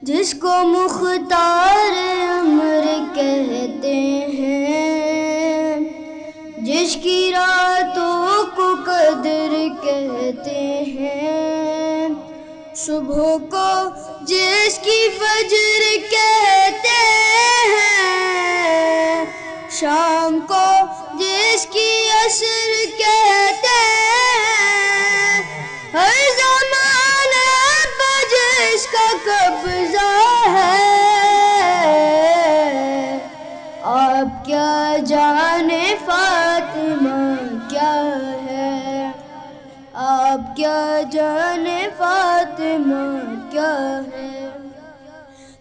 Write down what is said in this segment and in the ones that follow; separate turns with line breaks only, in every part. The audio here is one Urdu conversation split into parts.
جس کو مختار امر کہتے ہیں، جس کی راتوں کو قدر کہتے ہیں، صبح کو جس کی فجر کہتے ہیں، شام کو جس کی عصر کہتے ہیں، ہر زمانے پہ جس کا قبضہ ہے، آپ کیا جانے فاطمہ کیا ہے، آپ کیا جانے فاطمہ کیا ہے۔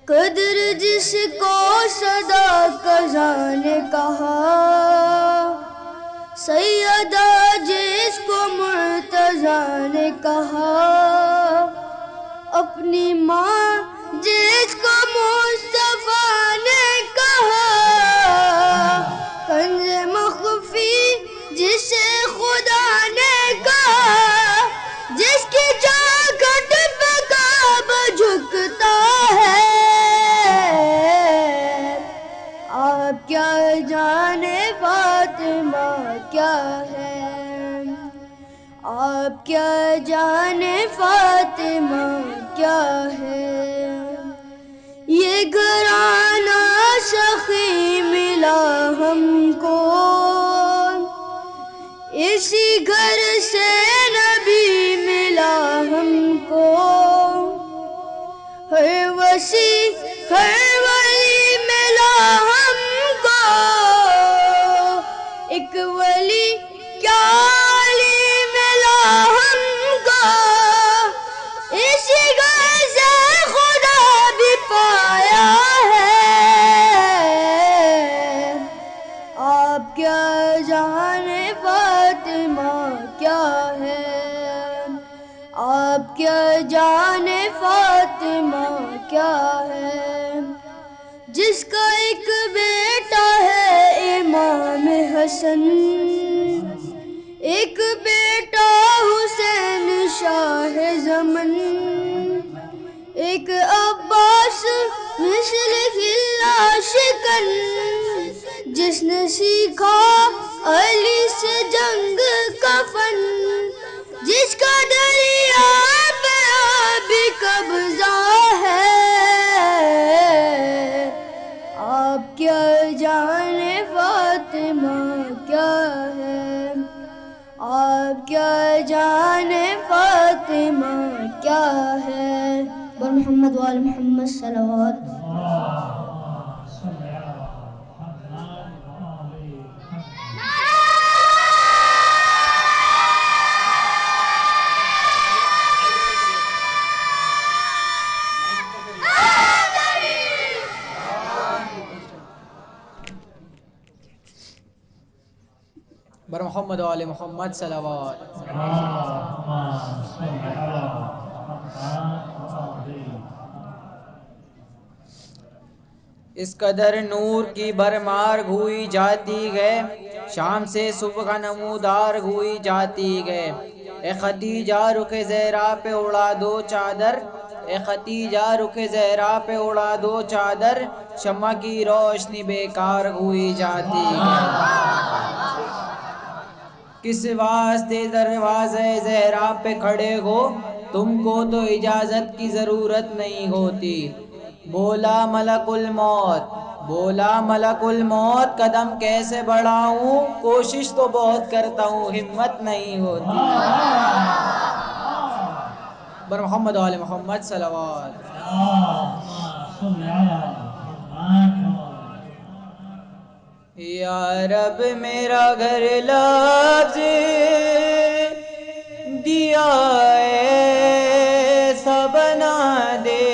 قدر جس کو صدا قضا نے کہا، سیدہ جس کو مرتضیٰ نے کہا، اپنی ماں جس کو مصطفیٰ نے کہا، کنز مخفی جسے خدا نے کہا، جس کی چاکھٹ پہ کعبہ جھکتا ہے، آپ کیا جانے فاطمہ کیا ہے، آپ کیا جانے فاطمہ کیا ہے۔ یہ گھرانہ سخی ملا ہم کو، اسی گھر سے نبی ملا ہم کو، ہر وسیع ہر ولی ملا ہم کو، ایک ولی کیا علی ملا ہم کو، اسی گھر سے خدا بھی پایا ہے، آپ کیا جانے فاطمہ کیا ہے، آپ کیا جانے فاطمہ کیا ہے۔ جس کا ایک بیٹا ہے امام حسن، ایک بیٹا حسین شاہ زمن، ایک عباس مثل اللہ شکن، جس نے سیکھا علی سے جنگ کا فن، جس کا دریا پہ آبی قبضہ ہے، آپ کیا جانے فاطمہ کیا ہے، آپ کیا جانے فاطمہ کیا ہے۔ محمد وآل محمد صلوات۔
بر محمد و آل محمد صلوات۔ اس قدر نور کی بھرمار ہوئی جاتی گئے، شام سے صبح نمودار ہوئی جاتی گئے، اے خدیجہ رخ زہرا پہ اڑا دو چادر، اے خدیجہ رخ زہرا پہ اڑا دو چادر، شمع کی روشنی بیکار ہوئی جاتی گئے۔ کس واسطے دروازے زہرا پہ کھڑے ہو، تم کو تو اجازت کی ضرورت نہیں ہوتی۔ بولا ملک الموت، بولا ملک الموت، قدم کیسے بڑھاؤں، کوشش تو بہت کرتا ہوں ہمت نہیں ہوتی۔ بر محمد و آل محمد صلوات۔ یا رب میرا گھر لفظ دیا ایسا بنا دے،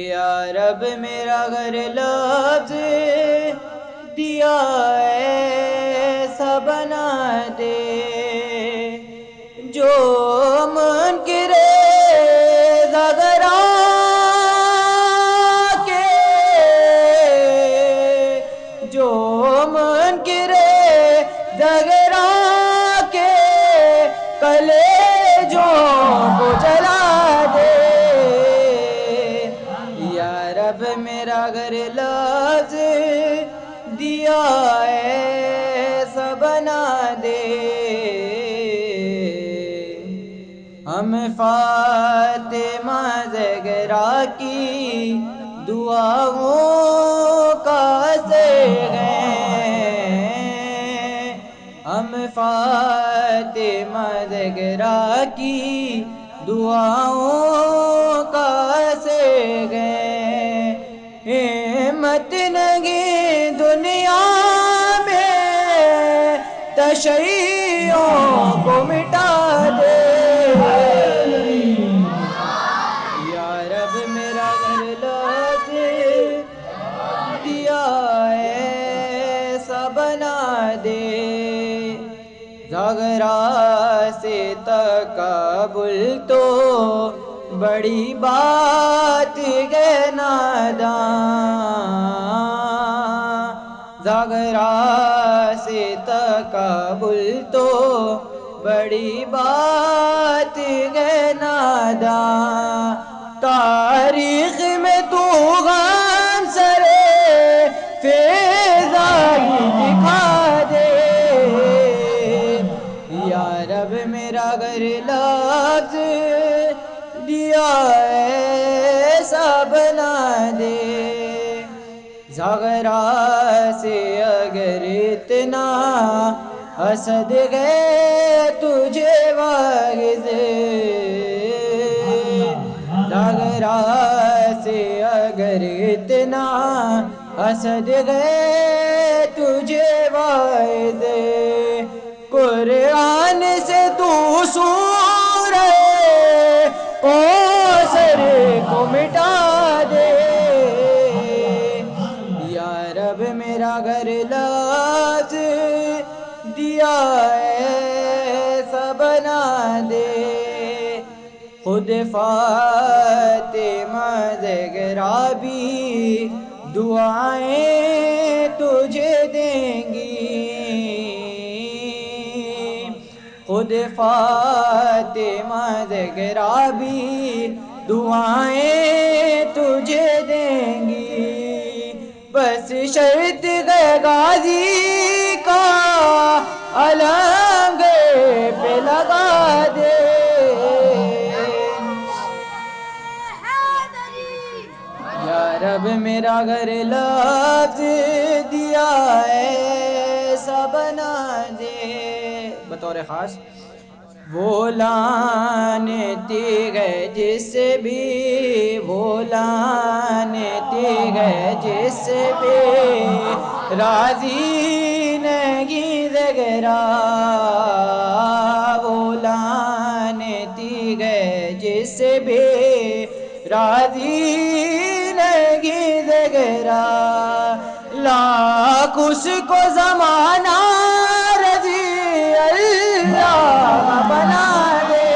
یا رب میرا گھر لفظ دیا ایسا بنا دے، جو منکر زغرا کے، جو منکر زغرا کے کلیجوں کو جلا دے، ہم فاطمہ زہرا کی دعاؤں کا سیغ ہیں، ہم فاطمہ زہرا کی دعاؤں کا سیغ ہیں، ہمت نہیں دنیا میں تشیعوں کو مٹا دے، یا رب میرا گھر لاج دیا ایسا بنا دے، زاغرا سے تقابل تو بڑی بات ہے ناداں، زاغرا سے تقابل تو بڑی بات ہے ناداں، تاریخ میں تو غم سرے فیضائی دکھا دے، یا رب میرا گھر لفظ دیا ایسا بنا دے، زاغرا سے اگر اتنا حسد ہے تجھے واغز، زاغرا سے اگر اتنا حسد ہے تجھے واعظ، قرآن سے تو سورہ کوثر کو مٹا دے، یا رب میرا گھر لاج دیا ایسا بنا دے، خود فاطمہ زہرا بھی دعائیں تجھے دیں گی، خود فاطمہ زہرا بھی دعائیں تجھے دیں گی، بس شرط ہے غازی کا علم گھر پہ لگا دے، یا رب میرا گھر لفظ دیا ایسا بنا دے، بطور خاص وہ لعنتی ہے جس سے بھی، وہ لعنتی ہے جس سے بھی راضی نہیں زہرا، وہ لعنتی ہے جس سے بھی راضی نہیں زہرا، لاکھ اس کو زمانہ رضی اللہ بنا دے،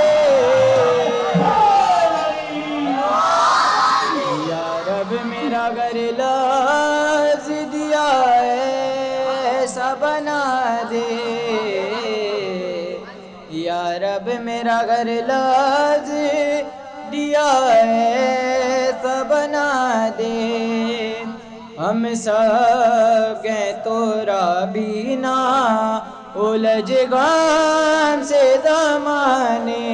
یا رب میرا گھر لفظ دیا ایسا بنا دے، یا رب میرا گھر لفظ دیا ایسا بنا دے، ہم سب ہیں تو رابینا الجھ غم سے زمانے،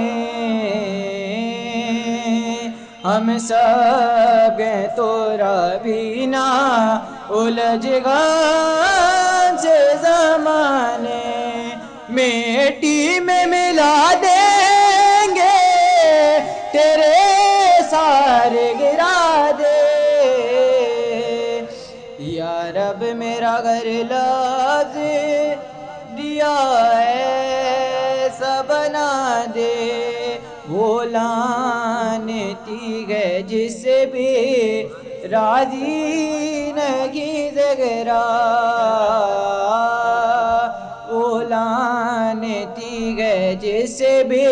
ہم سب ہیں تو رابینا الجھ غم سے زمانے، میٹی میں ملا دیں گے تیرے سارے گرا دے، یا رب میرا گھر لفظ دیا ایسا بنا دے، وہ لعنتی ہے جس سے بھی راضی نہیں زہرا، وہ لعنتی ہے جس سے بھی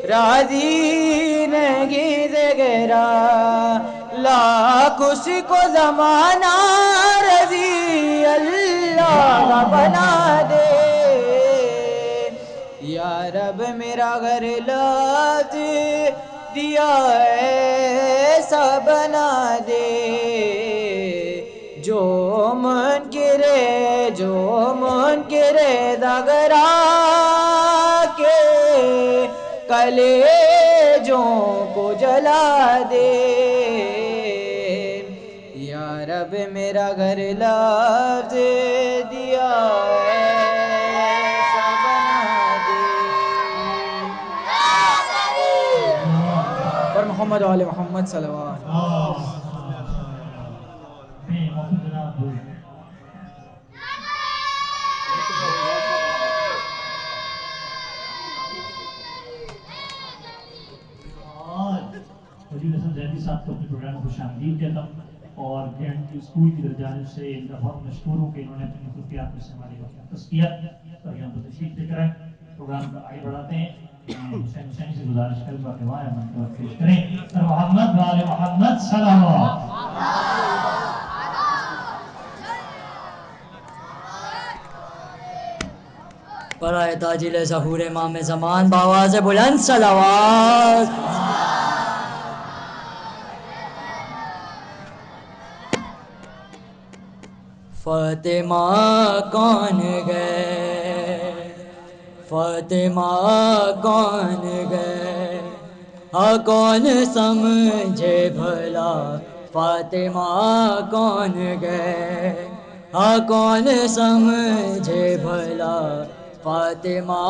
راضی نہیں زہرا، لاکھ اس کو زمانہ رضی اللہ بنا دے، یا رب میرا گھر لفظ دیا ایسا بنا دے، جو منکر زاغرا کے کلیجوں کو جلا دے یا رب میرا گھر لفظ دیا ایسا بنا دے پر محمد و آل محمد صلوات
وزیر اعظم زیدی صاحب کو اپنے پروگرام میں خوش آمدید کہتا ہوں اور اسکول کی جانب سے ان کا بہت مشکور ہوں کہ انہوں نے اپنی خصوصیات میں سے ہمارے وقت تذکیہ اور یہاں پر تشریف لے کر آئے پروگرام کو آگے بڑھاتے ہیں حسین حسینی سے گزارش کروں کہ وہاں منتظر پیش کریں اور محمد وآل محمد صلوات
برائے تاجیل ظہور امام زمان بآواز بلند صلوات فاطمہ کون گئے فاطمہ کون گئے ہاں کون سمجھے بھلا فاطمہ کون گئے ہاں کون سمجھے بھلا فاطمہ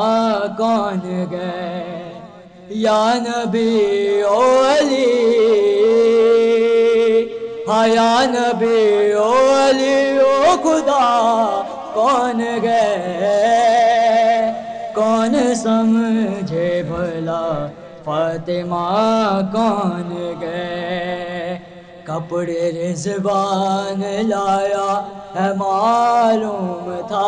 کون گئے یا نبی او علی ہاں یا نبی او علی او خدا کون گئے کون سمجھے بھلا فاطمہ کون گئے کپڑے رضوان لایا ہے معلوم تھا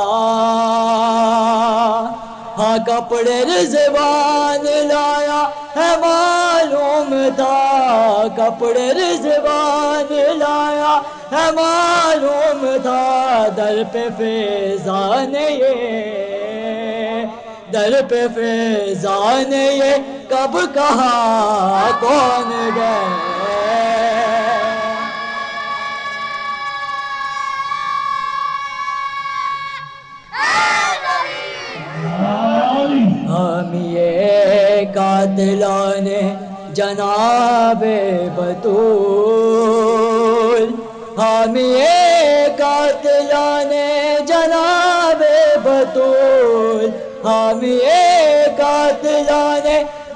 ہاں کپڑے رضوان لایا ہے معلوم تھا کپڑے رضوان لایا ہے معلوم تھا در پہ فیضان یہ در پہ فیضان یہ کب کہا کون گئے حامیے قاتلان جناب بطول حامیے قاتلان جناب بطول حامیے قاتلان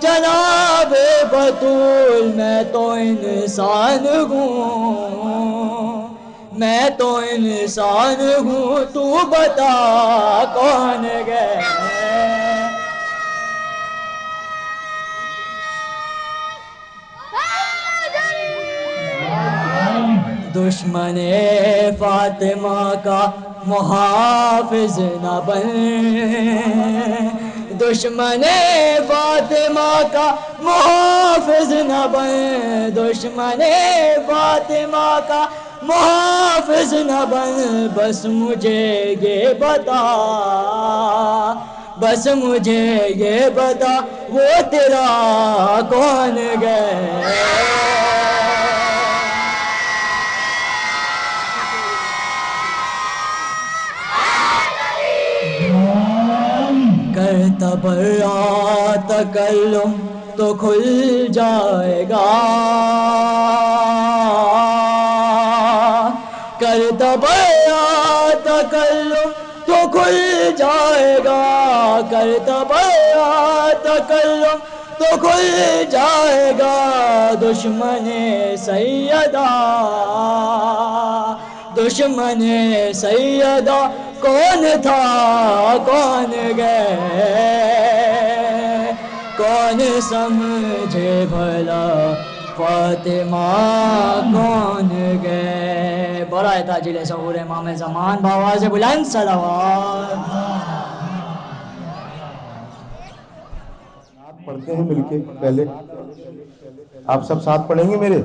جناب بطول میں تو انسان ہوں میں تو انسان ہوں تو بتا کون گئے دشمن فاطمہ کا محافظ نہ بن دشمن فاطمہ کا محافظ نہ بن دشمن فاطمہ کا محافظ نہ بن بس مجھے یہ بتا بس مجھے یہ بتا وہ تیرا کون گئے کرتا برا تکلم تو کھل جائے گا کرتا برا تکلم تو کھل جائے گا کرتا برا تکلم تو کھل جائے گا دشمن سیدہ دشمن سیدہ کون تھا کون گئے کون سمجھے بھلا فاطمہ کون گئے برائے تاجیل ظہور امام زمان بآواز بلند صلوات
پڑھتے ہیں مل کے پہلے آپ سب ساتھ پڑھیں گے میرے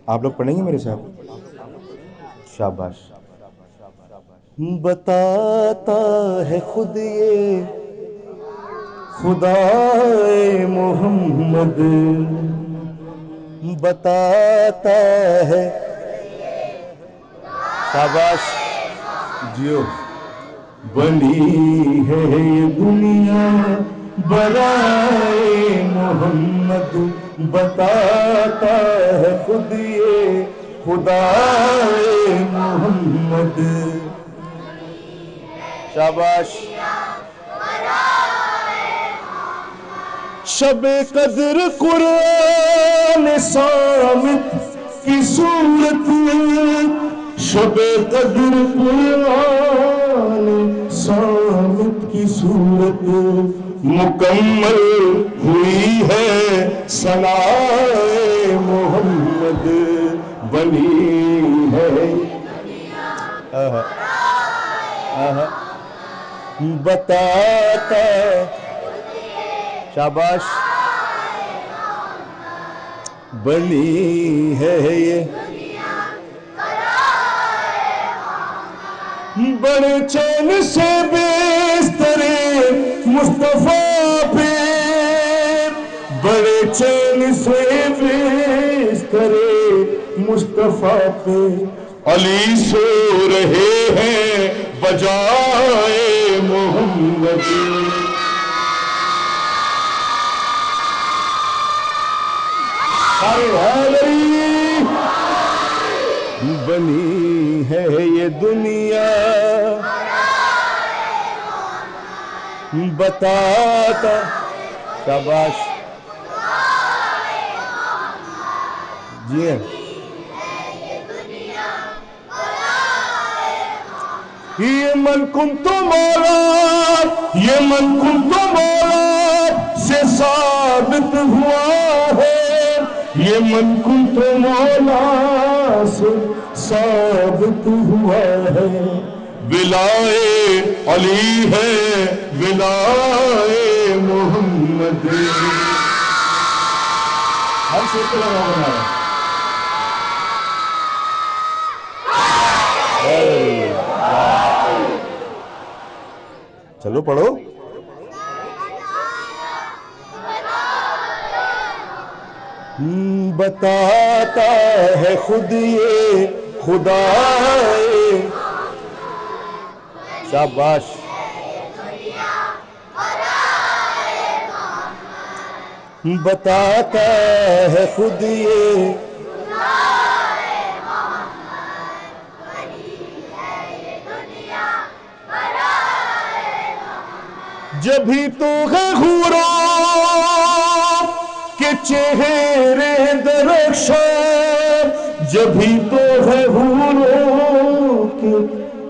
آپ لوگ پڑھیں گے میرے ساتھ شاباش بتاتا ہے خود یہ خدا محمد بتاتا ہے شاباش جیو بنی ہے یہ دنیا برائے محمد بتاتا ہے خود یہ خدائے محمد شاباش شب قدر قرآن صامت کی صورت شب قدر قرآن صامت کی صورت مکمل ہوئی ہے ثنائے محمد بنی ہے بتاتا شاباش بنی ہے یہ بڑے چین سے بستر مصطفیٰ پہ بڑے چین سے بستر مصطفیٰ پہ علی سو رہے ہیں بجائے محمد بنی ہے یہ دنیا بتاتا شاباش جی یہ من کن تو مولا یہ من کن تو مولا سے ثابت ہوا ہے یہ من کن تو مولا سے ثابت ہوا ہے ولائے علی ہے ولائے محمد ہم سے کلام بنا چلو پڑھو بتاتا ہے خود یہ خدا شاباش بتاتا ہے خود یہ جبھی تو ہے حوروں کے چہرے درخشاں جبھی تو ہے حوروں کے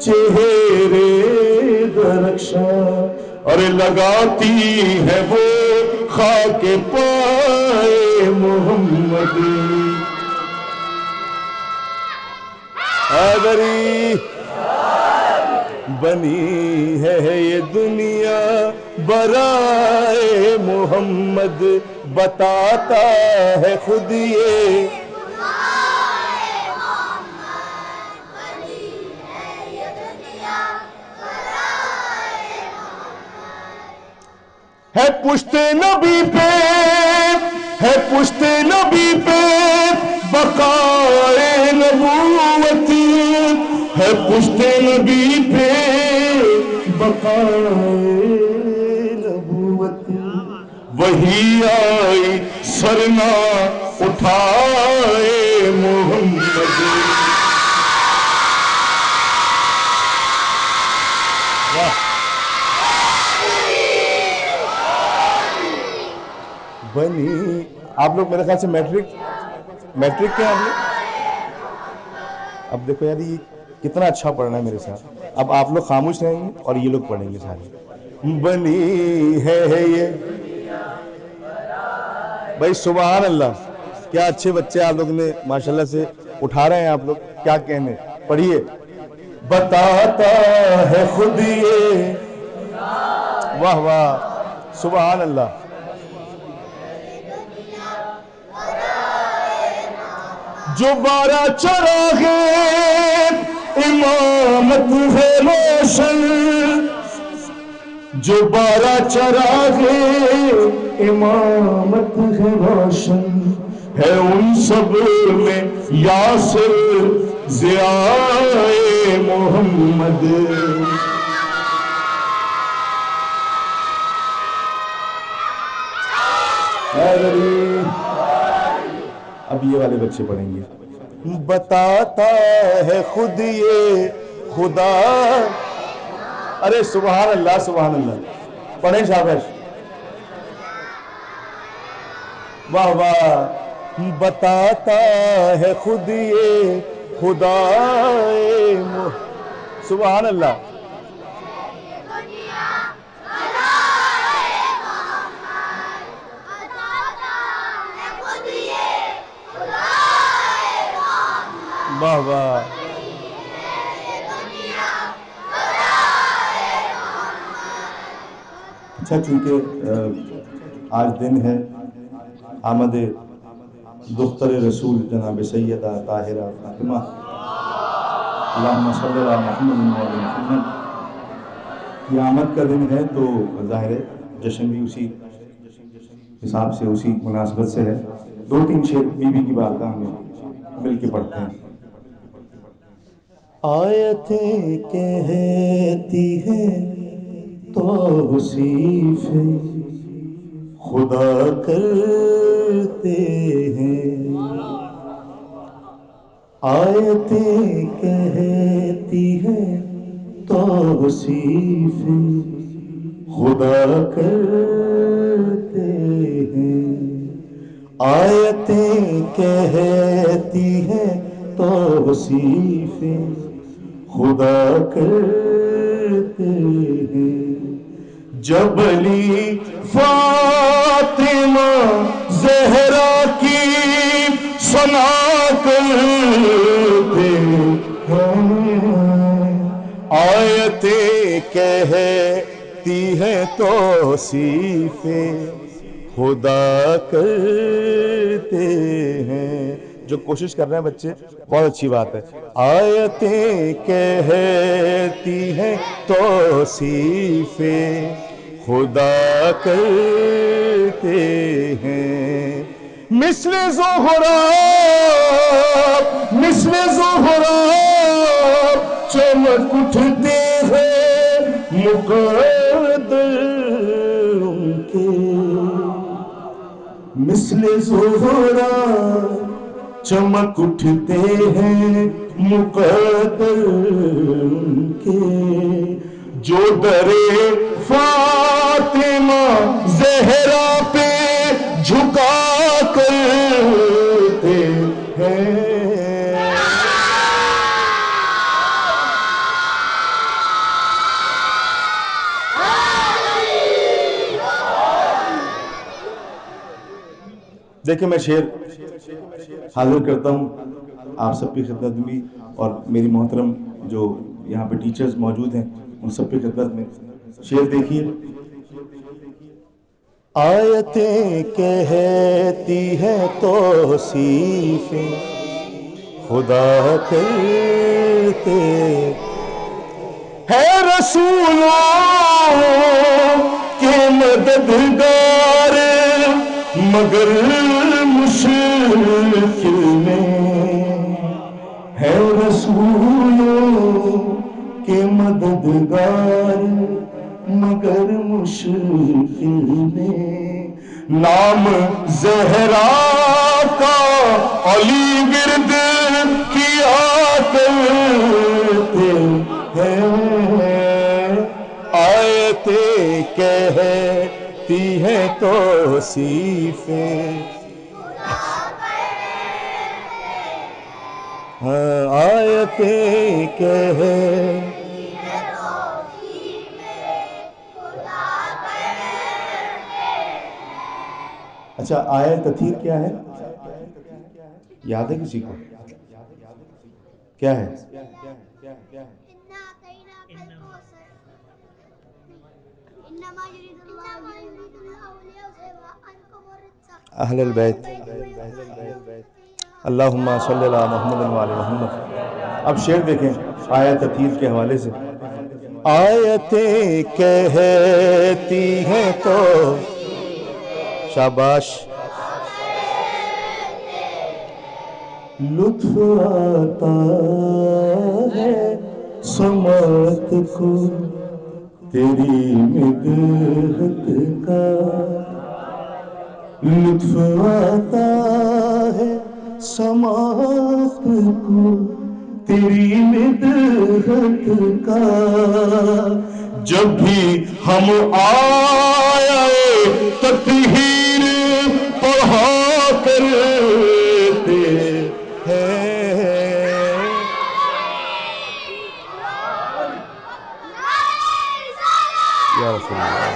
چہرے درخشاں اور لگاتی ہے وہ خاک پائے محمد آدری بنی ہے یہ دنیا برائے محمد بتاتا ہے خود یہ ہے پشت نبی پہ ہے پشت نبی پہ بقائے نبوت ہے پشت نبی پہ بقائے نبوت وہی آئی سرنا اٹھائے محمد بنی آپ لوگ میرے خیال سے میٹرک کے آپ لوگ اب دیکھو یار یہ کتنا اچھا پڑھنا ہے میرے ساتھ اب آپ لوگ خاموش رہیں گے اور یہ لوگ پڑھیں گے سارے بنی ہے یہ بھائی سبحان اللہ کیا اچھے بچے آپ لوگ نے ماشاءاللہ سے اٹھا رہے ہیں آپ لوگ کیا کہنے پڑھیے بتاتا ہے خود یہ واہ واہ سبحان اللہ جو 12 چراغ امامت ہے روشن جو 12 چراغ امامت ہے روشن ہے ان سب میں یاسر ضیاء محمد اب یہ والے بچے پڑھیں گے. بتاتا ہے خود یہ خدا. ارے سبحان اللہ سبحان اللہ. پڑھیں شاباش. واہ واہ. بتاتا ہے خود یہ خدا. سبحان اللہ. واہ واہ. اچھا چونکہ آج دن ہے آمد دختر رسول جناب سیدہ طاہرہ فاطمہ اللہم صلی علی محمد و محمد کی آمد کا دن ہے، تو ظاہر ہے جشن بھی اسی حساب سے اسی مناسبت سے ہے. 2-3 شعر بی بی کی بارگاہ میں مل کے پڑھتے ہیں. آیتیں کہتی ہیں توصیف خدا کرتے ہیں. آیتیں کہتی ہیں توصیف خدا کرتے ہیں. آیتیں کہتی ہیں توصیف خدا کرتے ہیں. جبلی فاطمہ زہرا کی ثنا کرتے ہیں. آیتیں کہتی ہیں توصیف خدا کرتے ہیں. جو کوشش کر رہے ہیں بچے بہت اچھی بات ہے. آیتیں کہتی ہیں توصیف خدا کرتے ہیں. مثل زہرا چمک اٹھتے ہیں مقدر ان کے. مثل زہرا چمک اٹھتے ہیں مقدر ان کے. جو درے فاطمہ زہرا پہ جھکا کرتے ہیں. دیکھیں میں شعر حاضر کرتا ہوں آپ سب کی خدمت میں، اور میری محترم جو یہاں پہ ٹیچرز موجود ہیں ان سب کی خدمت میں. شعر دیکھیے. آیتیں کہتی ہیں توصیف خدا کرتے ہے. رسولوں کے مددگار مگر مشکل میں ہے. رسولوں کے مددگار مگر مشکل میں. نام زہرا کا علی ورد کیا کرتے ہیں. آیتیں کہتی ہیں توصیف آیتیں کہتی. اچھا آیت تطہیر کیا ہے؟ یاد ہے کسی کو؟ کیا ہے؟ اہل البیت اللہم صلی علی محمد و آل محمد. اب شعر دیکھیں آیت تطہیر کے حوالے سے. آیتیں کہتی ہیں تو شاباش. لطف آتا ہے سماعت کو تیری مدحت کا. لطف آتا ہے سماعت کو تیری مدحت کا، جب بھی ہم آئے تطہیر پڑھا کرتے ہیں۔ یا رسول اللہ،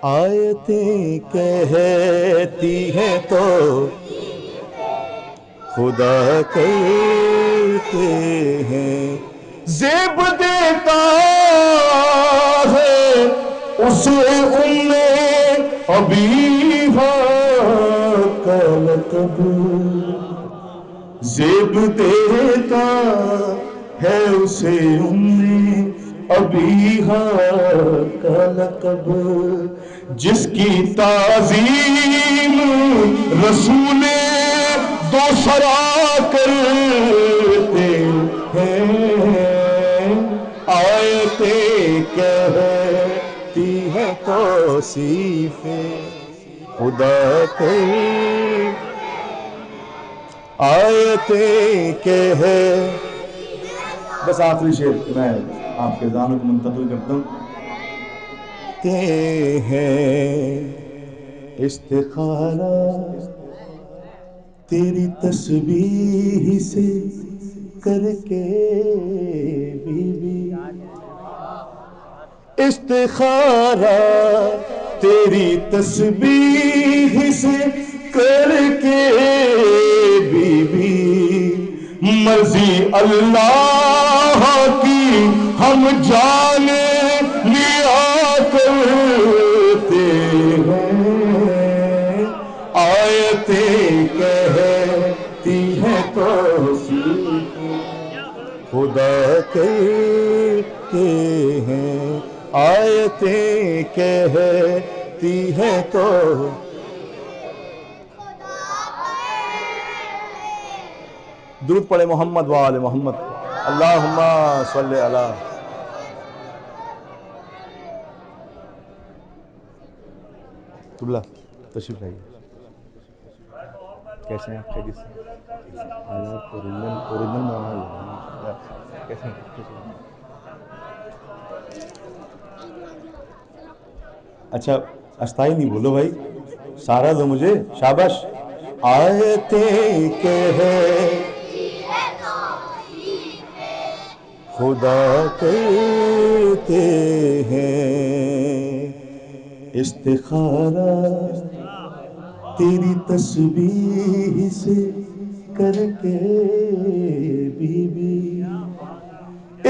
آیتیں کہتی ہیں تو خدا کہتے ہیں، زیب دیتا ہے اسے ابیہا کا لقب، زیب دیتا ہے اسے ابیہا کا لقب، جس کی تعظیم رسول دو سرا کرتے ہیں، آیتیں کہتی ہیں توصیف خدا کی، آیتیں بس آخری شعر میں آپ کے ذہنوں کو منتقل کرتا ہوں کہ ہے استخارہ تیری تسبیح سے کر کے بی بی، استخارہ تیری تسبیح سے کر کے بی بی، مرضی اللہ کی ہم جان لیا کرتے ہیں، آیتیں کہتی ہیں توصیف خدا کہتے ہیں، آیتیں کہتی ہیں تو درود پڑھے محمد و آل محمد، اللہم صلی علی۔ قبلہ تشریف لائیے، کیسے ہیں آپ؟ خیریت سے؟ اوریجنل مولانا کیسے ہیں؟ اچھا استائی نہیں بولو بھائی، سارا دو مجھے، شاباش۔ آیتیں کہتی ہیں خدا کہتے ہیں، استخارہ تیری تسبیح سے کر کے بی بی،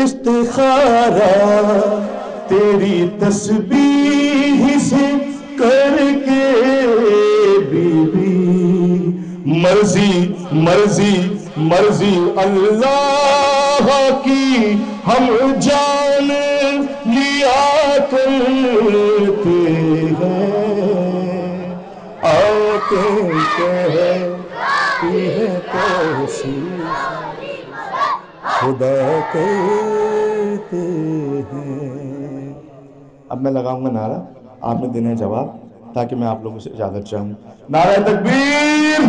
استخارہ تیری تسبیح سے کر کے بی بی، مرضی اللہ کی ہم جان لیا کرتے ہیں، آیتیں کہتی ہیں توصیف خدا کہتے ہیں۔ اب میں لگاؤں گا نعرہ، آپ نے دینا ہے جواب، تاکہ میں آپ لوگوں سے اجازت چاہوں۔ نعرہ تکبیر،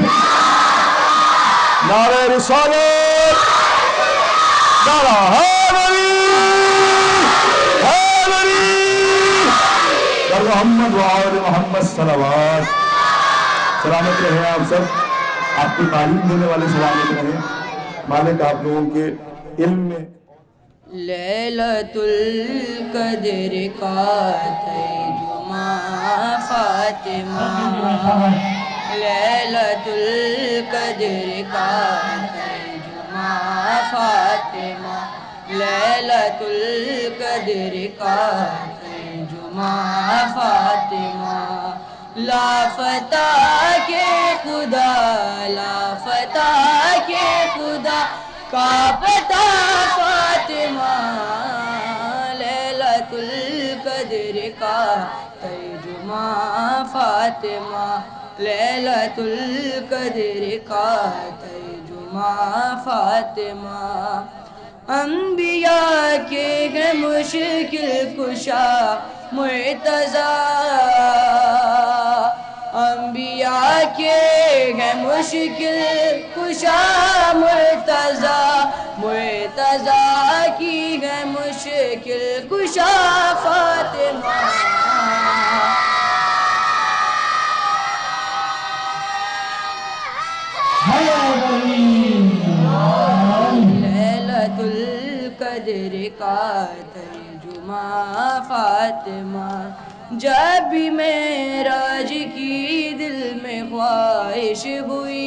نعرہ رسالت، نعرہ حیدری، در محمد و آل محمد صلوات۔ سلامت رہیں آپ سب، آپ کی تعلیم دینے والے سلامت رہیں، مالک آپ لوگوں کے علم میں۔
لیلۃ القدر کا ترجمہ فاطمہ، لیلۃ القدر کا ترجمہ فاطمہ، لیلۃ القدر کا ترجمہ فاطمہ، لافتہ کے خدا، لافتہ کے خدا کا پتہ فاطمہ، لیلۃ القدر کا ترجمہ فاطمہ، لیلۃ القدر کا ترجمہ ترجمہ فاطمہ انبیاء کے ہے مشکل کشا مرتضیٰ انبیاء کے ہے مشکل کشا مرتضیٰ مرتضیٰ کی ہے مشکل کشا فاطمہ لیلۃ القدر کا ترجمہ فاطمہ جب بھی معراج کی دل میں خواہش ہوئی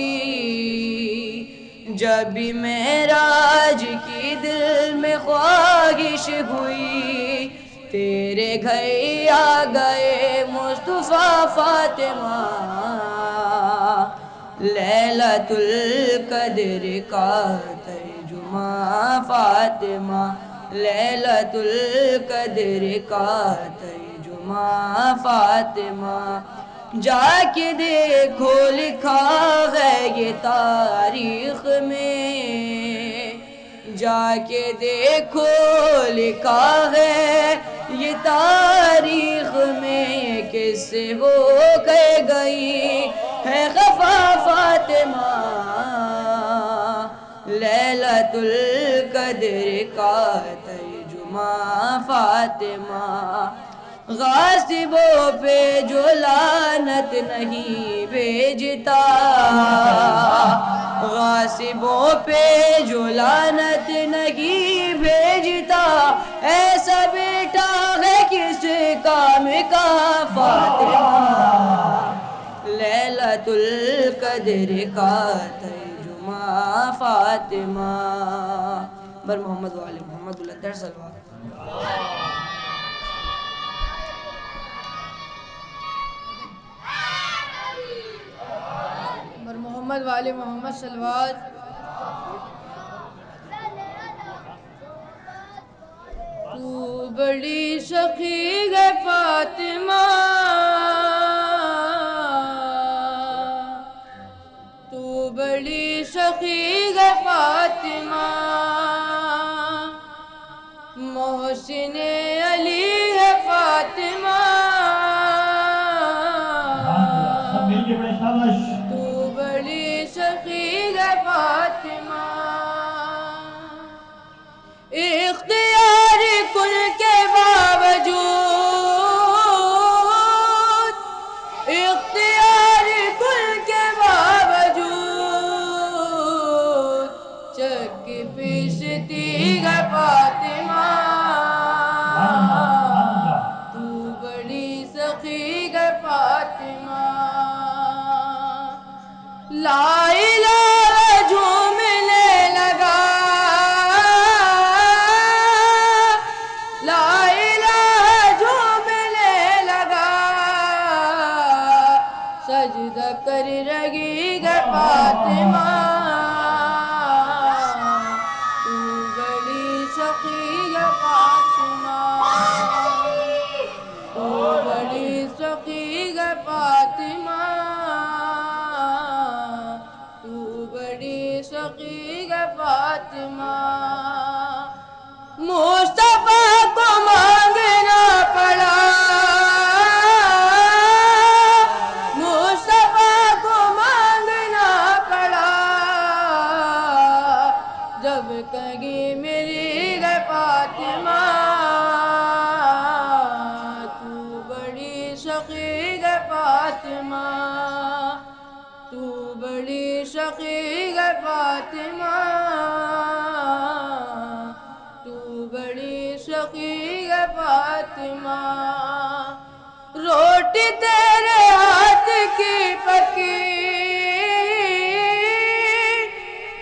جب بھی معراج کی دل میں خواہش ہوئی تیرے گھر آ گئے مصطفیٰ فاطمہ لیلۃ القدر کا ترجمہ فاطمہ لیلۃ القدر کا ترجمہ فاطمہ جا کے دیکھو لکھا ہے یہ تاریخ میں جا کے دیکھو لکھا ہے یہ تاریخ میں کس سے ہو کے گئی ہے خفا فاطمہ لیلۃ القدر کا ترجمہ فاطمہ غاصبوں پہ جو لعنت نہیں بھیجتا غاصبوں پہ جو لعنت نہیں بھیجتا ایسا بیٹا ہے کس کام کا فاطمہ لیلۃ القدر کا ترجمہ فاطمہ بر محمد وآل محمد الدر صلوات
بر محمد وآل محمد صلوات تو بڑی سخی ہے فاطمہ تو بڑی سخی ہے فاطمہ محسن علی ہے فاطمہ تو بڑی سخی ہے فاطمہ اختیار کل کے باوجود اختیار کل کے باوجود چک پیستی ہے فاطمہ تو بڑی سخی ہے فاطمہ لا الہ جھومنے لگا لا الہ جھومنے لگا سجدہ کر رہی ہے فاطمہ تو بڑی سخی ہے فاطمہ تو بڑی سخی ہے فاطمہ تو بڑی سخی ہے فاطمہ مصطفیٰ کو مانگنا پڑا مصطفیٰ کو مانگنا پڑا جب کہیں میری ہے فاطمہ تو بڑی سخی ہے فاطمہ تو بڑی سخی ہے فاطمہ تو بڑی سخی ہے فاطمہ روٹی تیرے ہاتھ کی پکی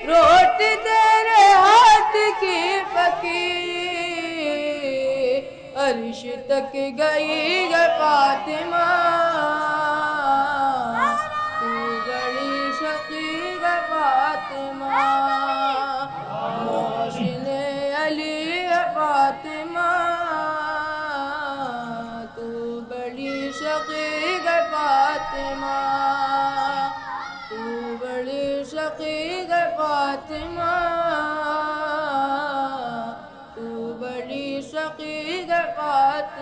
روٹی تیرے ہاتھ کی پکی عرش تک گئی ہے فاطمہ تو بڑی سخی ہے فاطمہ محسن علی ہے فاطمہ تو بڑی سخی ہے فاطمہ تو بڑی سخی ہے فاطمہ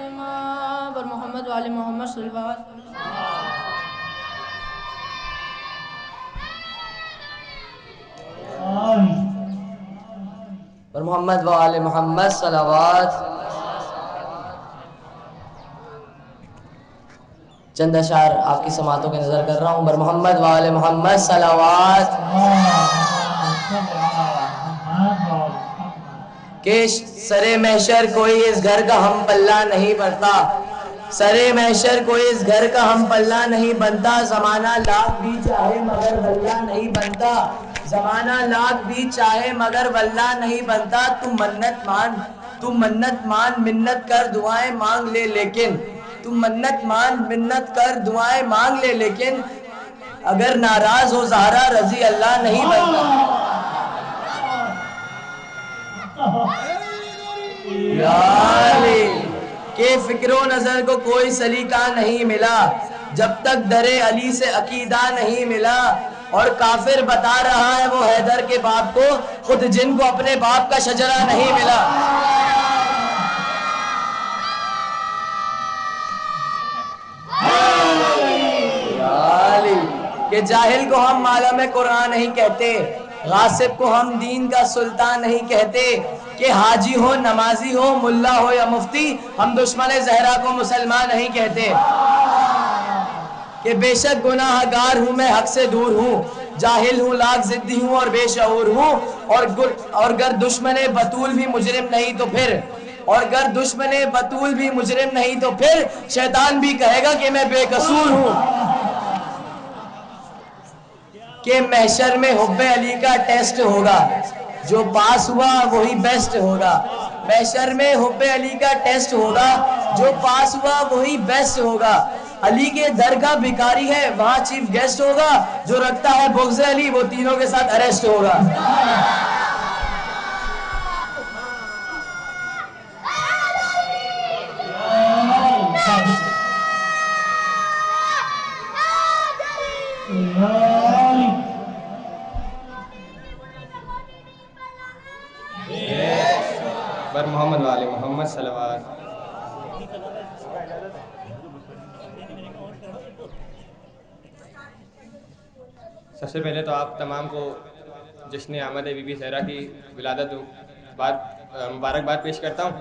فاطمہ بر محمد وآل محمد صلوات.
بر محمد وآل محمد صلوات. چند اشعار آپ کی سماعتوں کے نظر کر رہا ہوں. بر محمد وآل محمد صلوات. کہ سرے محشر کوئی اس گھر کا ہم پلہ نہیں بھرتا، سرے محشر کوئی اس گھر کا ہم پلہ نہیں بنتا، زمانہ لاکھ بھی چاہے مگر واللہ نہیں بنتا، زمانہ لاکھ بھی چاہے مگر واللہ نہیں بنتا. تم منت مان منت کر دعائیں مانگ لے، لیکن تم منت مان منت کر دعائیں مانگ لے، لیکن اگر ناراض ہو زہرا رضی اللہ نہیں بنتا. کہ فکر و نظر کو کوئی سلیقہ نہیں ملا جب تک در علی سے عقیدہ نہیں ملا، اور کافر بتا رہا ہے وہ حیدر کے باپ کو، خود جن کو اپنے باپ کا شجرہ نہیں ملا. کہ جاہل کو ہم عالم قرآن نہیں کہتے، غاصب کو ہم دین کا سلطان نہیں کہتے، کہ حاجی ہو نمازی ہو ملا ہو یا مفتی، ہم دشمن زہرا کو مسلمان نہیں کہتے. کہ بے شک گناہ گار ہوں میں حق سے دور ہوں، جاہل ہوں لاکھ ضدی ہوں اور بے شعور ہوں، اور گر دشمن بطول بھی مجرم نہیں تو پھر، اور گر دشمن بطول بھی مجرم نہیں تو پھر شیطان بھی کہے گا کہ میں بے قصور ہوں. کہ محشر میں حب علی کا ٹیسٹ ہوگا، جو پاس ہوا وہی بیسٹ ہوگا. محشر میں حب علی کا ٹیسٹ ہوگا، جو پاس ہوا وہی بیسٹ ہوگا. علی کے در کا بھکاری ہے وہاں چیف گیسٹ ہوگا، جو رکھتا ہے بغض علی وہ تینوں کے ساتھ اریسٹ ہوگا.
بر محمد وآل محمد صلوات. سب سے پہلے تو آپ تمام کو جشن آمد بی بی زہرا کی ولادت مبارکباد پیش کرتا ہوں.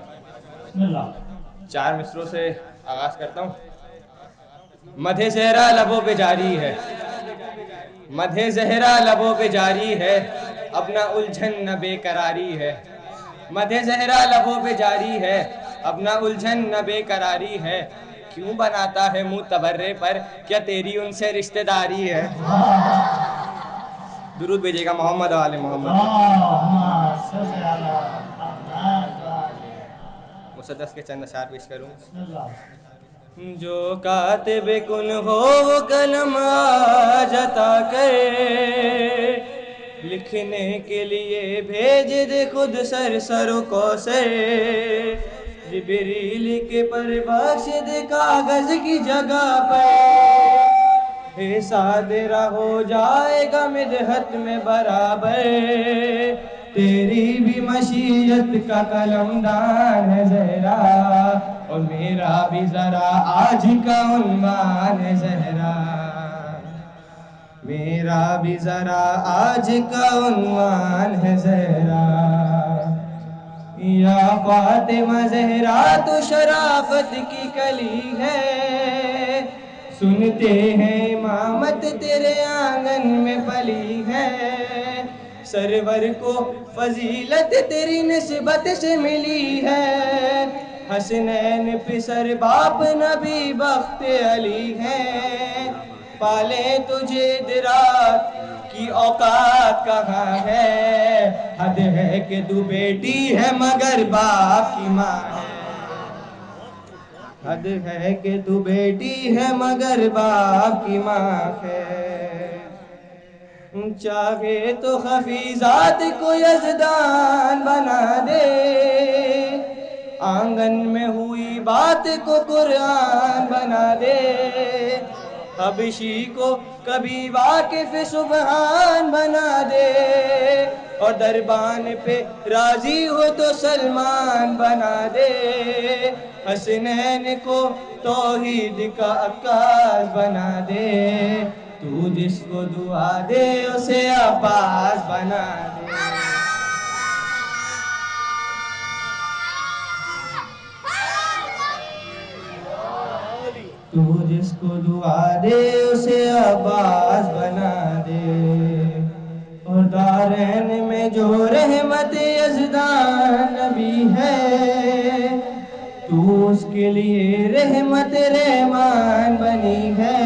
4 مصروں سے آغاز کرتا ہوں. مدح زہرا لبوں پہ جاری ہے، مدح زہرا لبوں پہ جاری ہے، اپنا الجھن نہ بے قراری ہے. مدح زہرا لبوں پہ جاری ہے، اپنا الجھن نہ بے قراری ہے. کیوں بناتا ہے منہ تبرے پر، کیا تیری ان سے رشتہ داری ہے. درود بھیجیے گا محمد و آل محمد. مسدس کے چند اشعار پیش کروں. جو کاتب کن ہو وہ قلم آج عطا کرے، لکھنے کے لیے بھیج دے خود سر و کوثر. جبریل کے پر بخش دے کاغذ کی جگہ پر، اے صادرہ ہو جائے گا مدحت میں برابر. تیری بھی مشیت کا قلم دان ہے زہرا، اور میرا بھی ذرا آج کا عنوان ہے زہرا. میرا بھی ذرا آج کا عنوان ہے زہرا. یا فاطمہ زہرا تو شرافت کی کلی ہے، سنتے ہیں امامت تیرے آنگن میں پلی ہے. سرور کو فضیلت تیری نسبت سے ملی ہے، حسنین پسر باپ نبی بخت علی ہے. پالے تجھے درات کی اوقات کہاں ہے، حد ہے کہ تو بیٹی ہے مگر باپ کی ماں ہے. حد ہے کہ تو بیٹی ہے مگر باپ کی ماں ہے. چاہے تو خفیزات کو یزدان بنا دے، آنگن میں ہوئی بات کو قرآن بنا دے. حبشی کو کبھی واقف سبحان بنا دے، اور دربان پہ راضی ہو تو سلمان بنا دے، حسنین کو توحید کا عکاس بنا دے، تو جس کو دعا دے اسے عباس بنا دے۔ تو جس کو دعا دے اسے عباس بنا دے، اور دارین میں جو رحمت یزدان نبی ہے، تو اس کے لیے رحمت رحمان بنی ہے،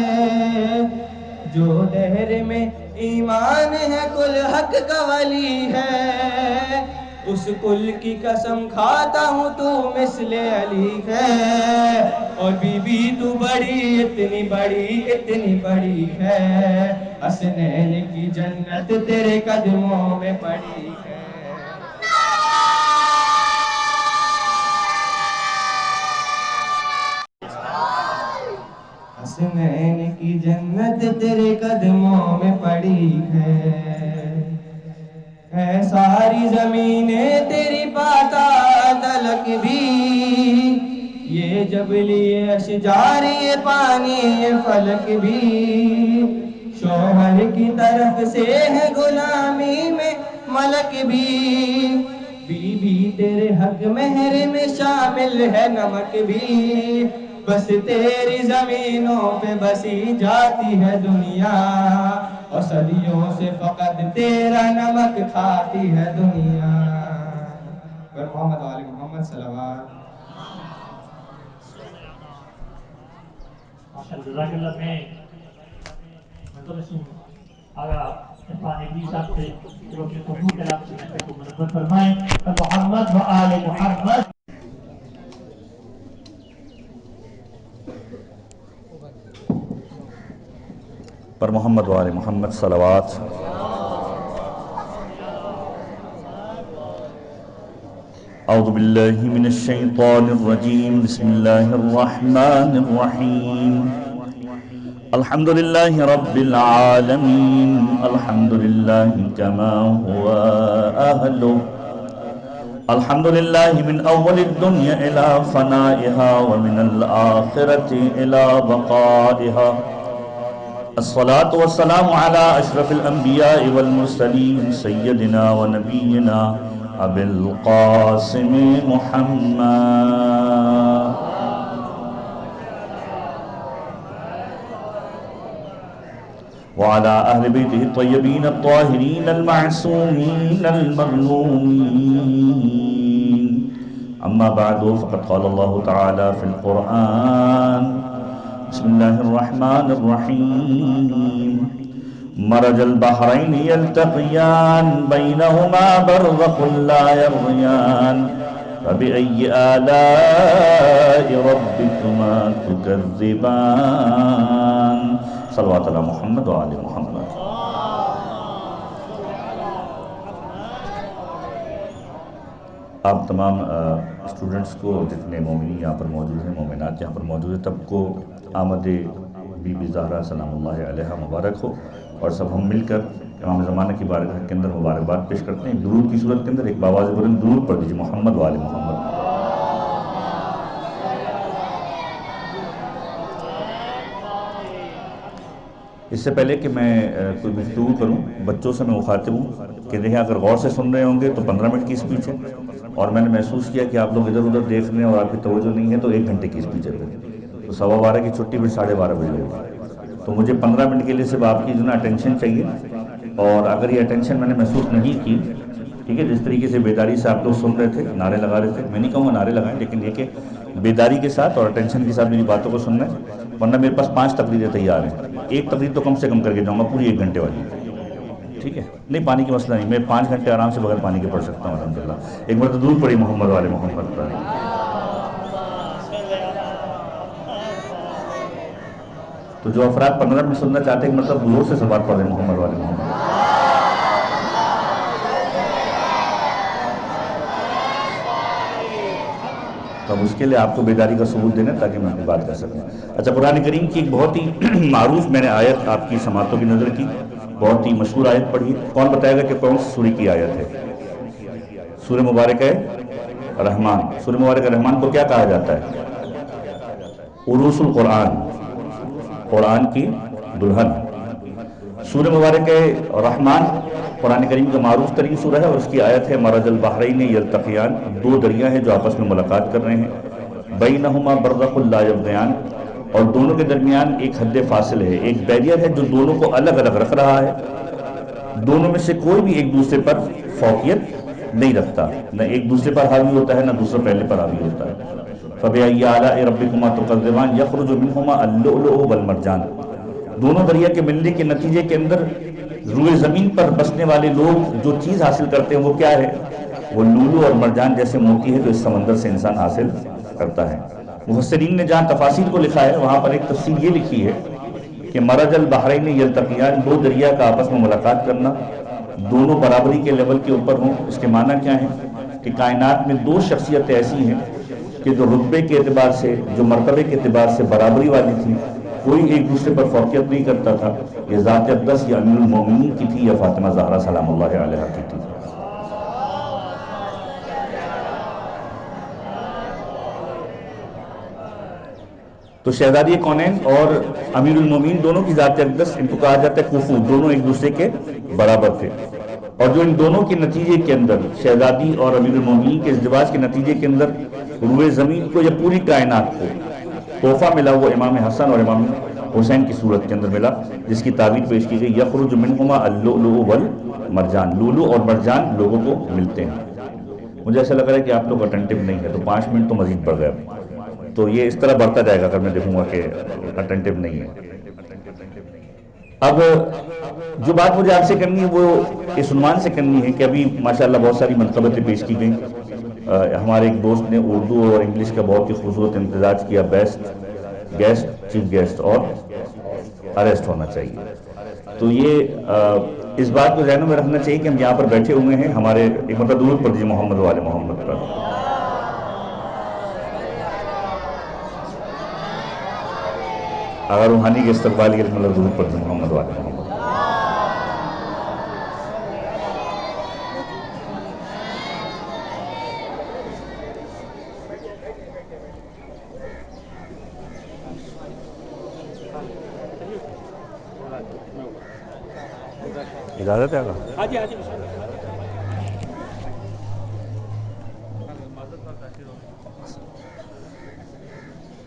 جو دہر میں ایمان ہے کل حق کا ولی ہے، اس کل کی قسم کھاتا ہوں تو مثل علی ہے، اور بی بی تو بڑی اتنی بڑی ہے، حسنین کی جنت تیرے قدموں میں پڑی ہے۔ حسنین کی جنت تیرے قدموں میں پڑی ہے، اے ساری زمینیں تیری پاتا تلک بھی، یہ جبلی اشجار یہ پانی یہ فلک بھی، شوہر کی طرف سے ہے غلامی میں ملک بھی، بی بی تیرے حق مہر میں شامل ہے نمک بھی، بس تیری زمینوں پہ بسی جاتی ہے دنیا، اور صدیوں سے فقط تیرا نمک کھاتی ہے دنیا۔ پر محمد و آل محمد صلوات۔
جزاک اللہ۔ میں اگر عرفان ابلی صاحب سے جو اپنے قبول کلام سننے کو منظر فرمائیں، محمد و آل محمد۔
پر محمد و آل محمد صلوات۔ اعوذ باللہ من الشیطان الرجیم، بسم اللہ الرحمن الرحیم، الحمد للہ رب العالمین، الحمد للہ کما هو اہلہ، الحمد للہ من اول الدنیا الى فنائها ومن الآخرة الى بقائها، الصلاة والسلام على اشرف الانبیاء والمرسلین، سیدنا و نبینا ابی القاسم محمد وعلى اہل بیتہ الطیبین الطاہرین المعصومین المظلومین، اما بعد فقد قال اللہ تعالی فی القرآن، بسم اللہ الرحمن الرحیم، مرج البحرین یلتقیان بینہما برزخ لا یبغیان، فبأي آلاء ربكما تكذبان، صلوات علی محمد وآل محمد۔ آپ تمام اسٹوڈنٹس کو، جتنے مومنین یہاں پر موجود ہیں، مومنات یہاں پر موجود ہیں، سب کو آمد بی بی زہرا سلام اللہ علیہا مبارک ہو، اور سب ہم مل کر امام زمانہ کی بارگاہ کے اندر مبارکباد پیش کرتے ہیں۔ درود کی صورت کے اندر ایک باواز بلند درود پڑھ دیجیے، محمد و آل محمد۔ اس سے پہلے کہ میں کوئی گفتگو کروں، بچوں سے میں مخاطب ہوں کہ دیکھیں اگر غور سے سن رہے ہوں گے تو 15 منٹ کی اسپیچ ہے، اور میں نے محسوس کیا کہ آپ لوگ ادھر ادھر دیکھ رہے ہیں اور آپ کی توجہ نہیں ہے تو 1 گھنٹے کی اسپیچ ہے، تو 12:15 کی چھٹی پھر 12:30 بجے ہوگی، تو مجھے 15 منٹ کے لیے صرف آپ کی جو نا اٹینشن چاہیے، اور اگر یہ اٹینشن میں نے محسوس نہیں کی، ٹھیک ہے، جس طریقے سے بیداری سے آپ لوگ سن رہے تھے، نعرے لگا رہے تھے، میں نہیں کہوں گا نعرے لگائیں، لیکن یہ کہ بیداری کے ساتھ اور اٹینشن کے ساتھ میری باتوں کو سننا ہے، ورنہ میرے پاس 5 تقریریں تیار ہیں، ایک تقریر تو کم سے کم کر کے جاؤں گا پوری 1 گھنٹے والی، ٹھیک ہے، نہیں پانی کی مسئلہ نہیں، میں 5 گھنٹے آرام سے بغیر پانی کے پڑھ سکتا ہوں الحمدللہ۔ ایک بار تو درود پڑھی محمد والے محمد پر۔ تو جو افراد 15 منٹ سننا چاہتے ہیں مطلب زور سے سبات پڑھ رہے محمد والے محمد۔ تو اب اس کے لیے آپ کو بیداری کا ثبوت دینا تاکہ میں اپنی بات کر سکوں۔ اچھا، قرآن کریم کی ایک بہت ہی معروف میں نے آیت آپ کی سماعتوں کی نظر کی، بہت ہی مشہور آیت پڑھی. کون بتائے گا کہ کون سی سورہ کی آیت ہے؟ سورہ مبارک ہے رحمان. سورہ مبارک رحمان کو کیا کہا جاتا ہے؟ عروس القرآن، قرآن کی دلہن. سورہ مبارک رحمان قرآن کریم کا معروف ترین سورہ ہے اور اس کی آیت ہے مرج البحرین یلتقیان، دو دریا ہیں جو آپس میں ملاقات کر رہے ہیں. بینہما برزخ لا یبغیان، اور دونوں کے درمیان ایک حد فاصل ہے، ایک بیریئر ہے جو دونوں کو الگ الگ رکھ رہا ہے. دونوں میں سے کوئی بھی ایک دوسرے پر فوقیت نہیں رکھتا، نہ ایک دوسرے پر حاوی ہوتا ہے نہ دوسرا پہلے پر حاوی ہوتا ہے. فَبِأَيِّ آلَاءِ رَبِّكُمَا تُكَذِّبَانِ يَخْرُجُ مِنْهُمَا اللُّؤْلُؤُ وَالْمَرْجَانُ. دونوں دریا کے ملنے کے نتیجے کے اندر روئے زمین پر بسنے والے لوگ جو چیز حاصل کرتے ہیں وہ کیا ہے؟ وہ لولو اور مرجان جیسے موتی ہے جو اس سمندر سے انسان حاصل کرتا ہے. مفسرین نے جہاں تفاسیر کو لکھا ہے وہاں پر ایک تفسیر یہ لکھی ہے کہ مرج البحرین یلتقیان، دو دریا کا آپس میں ملاقات کرنا، دونوں برابری کے لیول کے اوپر ہوں. اس کے معنی کیا ہے کہ کائنات میں دو شخصیتیں ایسی ہیں کہ جو رتبے کے اعتبار سے، جو مرتبے کے اعتبار سے برابری والی تھی، کوئی ایک دوسرے پر فوقیت نہیں کرتا تھا. یہ ذات اقدس یا امیر المومنین کی تھی یا فاطمہ زہرا سلام اللہ علیہا کی تھی. تو شہزادی کونین اور امیر المومنین دونوں کی ذات اقدس، ان کو کہا جاتا ہے کفو، دونوں ایک دوسرے کے برابر تھے. اور جو ان دونوں کے نتیجے کے اندر، شہزادی اور امیر المومنین کے ازدواج کے نتیجے کے اندر روئے زمین کو یا پوری کائنات کو تحفہ ملا، وہ امام حسن اور امام حسین کی صورت کے اندر ملا، جس کی تعبیر پیش کی گئی یخرج منہما اللؤلؤ والمرجان. لولو اور مرجان لوگوں کو ملتے ہیں. مجھے ایسا لگ رہا ہے کہ آپ لوگ اٹینٹیو نہیں ہیں، تو 5 منٹ تو مزید بڑھ گئے. تو یہ اس طرح بڑھتا جائے گا اگر میں دیکھوں گا کہ اٹینٹیو نہیں ہے. اب جو بات مجھے آپ سے کرنی ہے وہ اس عنوان سے کرنی ہے کہ ابھی ماشاءاللہ بہت ساری منقبتیں پیش کی گئیں. ہمارے ایک دوست نے اردو اور انگلش کا بہت ہی خوبصورت امتزاج کیا، بیسٹ گیسٹ، چیف گیسٹ اور اریسٹ ہونا چاہیے. تو یہ اس بات کو ذہنوں میں رکھنا چاہیے کہ ہم یہاں پر بیٹھے ہوئے ہیں، ہمارے ایک مطلب درود پڑھ دیجیے محمد والے محمد پر. اگر روحانی کے استقبال کے لیے مطلب درود پڑھ دیجیے محمد والے محمد. اجازت ہے آقا؟